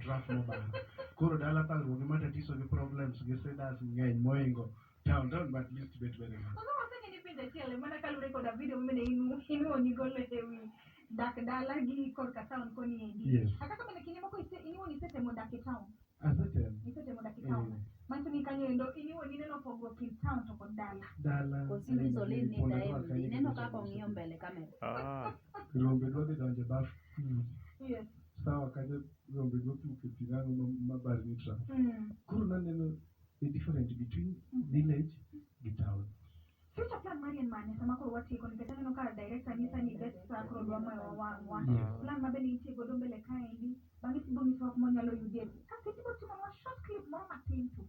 traffic mobile. Koro dala ka ruogi matatiso gi problems gi sedas ng'eny moingo town but at least bet very much. Ozo wasenge ni pinje chiele mana kalure koda video mene inuoni golo ewi dak dala gi korka town koni endi. Yes. Akaka mene kinde moko inuoni setemo dak e town. Isetemo dak e town. Manto ni kanyo endo inuoni neno pogruok in town to kod dala. Kosini zolin ni dae neno kako ng'iyo mbele kamera. Rombe dwodhi donje baf. Yes. Sawa kaje rombe dwodhi kipigano mabar mitra. Kuro naneno the difference between village and town. Future plan mari en mane sama koro wati kon kete neno ka director ni sani bet sa koro dwa wa plan mabe ni tie godo mbele kaendi bangi tibo miswak monyalo yudie ka tibo timo wa short clip moro matin tu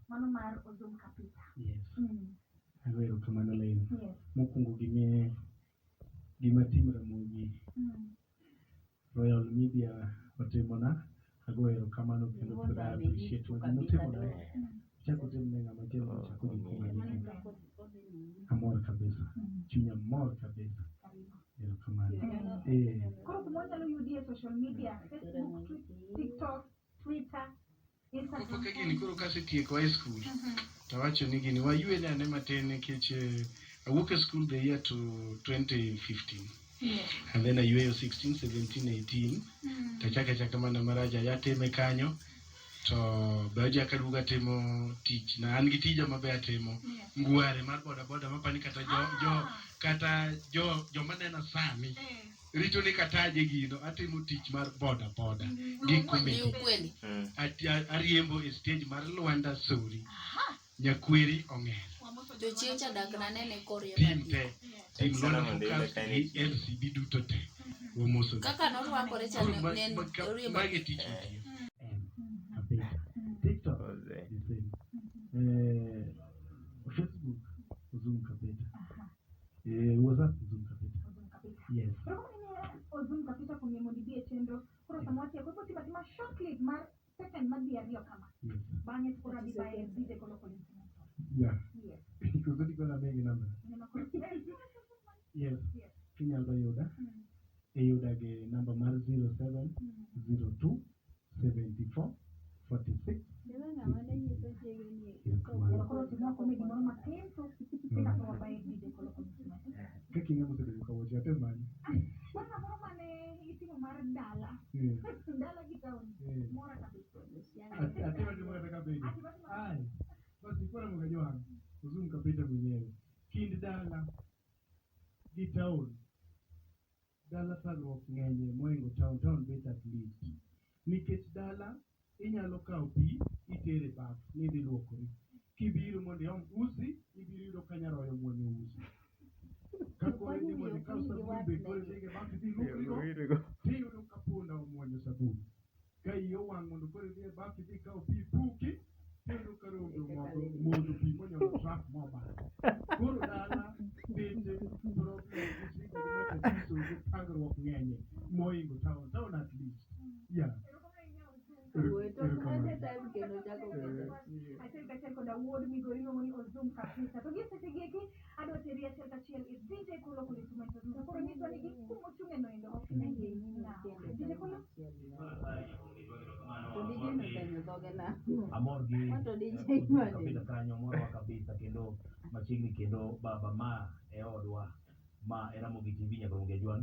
mano mar Ozoom kapita. Yes. Agwero kamano lane. Mokungo gima Enter Ramogi Royal Media otimona agwero kamano kendo poda appreciate motimona. Chako temu ngama kero chako gikuma amor kabisa chunya mor kabisa ero kamano koro kumonyalo yudie social media Facebook, TikTok, Twitter, Instagram. Koko gini koro kasetieko high school tawacho ni gini wayuene ane matin nikech awuok e school the year to 2015. And then I yueyo 16, 17, 18 tachaka mana maraja yateme kanyo to baja kaduga temo tich na an gi tija mabe atemo ngware mar boda mapani kata jo manena sami rito ni kataje gino atemo tich mar boda gi komedi ariembo e stage mar Luanda Sori Nyakweri Ong'er to chicha dak na nene korea tim Luanda Focus gi LCB duto te womoso kaka norwakore chal nen oriembo TikTok, Facebook, Ozoom kapita. WhatsApp, Ozoom kapita. Yes. Ozoom kapita kwenye modibie tendo. Kuro samawati ya kwa tiba short clip mar second madi ya rio kama. Bange kura dibaye bide kolo kolinsi. Yeah. Kuzoti kona mengi namba. Yes. Kinyalba yoda. Yoda ge namba mar 0702 74 46. Keking'e mosebedo kawoche ate mani. Bana moro mane itimo mar dala. Dala gi town. Mora kabisa. Ate wadi mora kabisa. Ai. Basi kwa mga johan. Ozoom kapita mwenyewe. Kind dala gi town. Dala salwok ng'enye moingo town bet at least. Nikech dala inyalo kawo pi itere baf nidhi luokori kibiro mondo iom usi ibiro yudo ka nyaroyo muonyo usi kako idhi mondo ikaw sabun be koro idhi baf idhi luokrigo tiyudo ka punda omuonyo sabun ka iyi owang' mondo koro idhi baf idhi kawo pi puki tiyudo ka rombe omoko modho pi monyono traf mobal koro dala bende problem isiko gi matatiso gi thagruok ng'enye moingo town at least yeah. Achiel koda wuod migori ng'oni Ozoom kapisa to gisetegeki adwa teri achiel is DJ Kolo instrumento koro nyiso ni gikumo chunge no endo ok ne DJ Kolo to DJ no tenyo doge na amor gi to DJ kapita kanyo moro kabisa kendo machiegni kendo baba ma e odwa ma era Ramogi TV nyaka ongejwa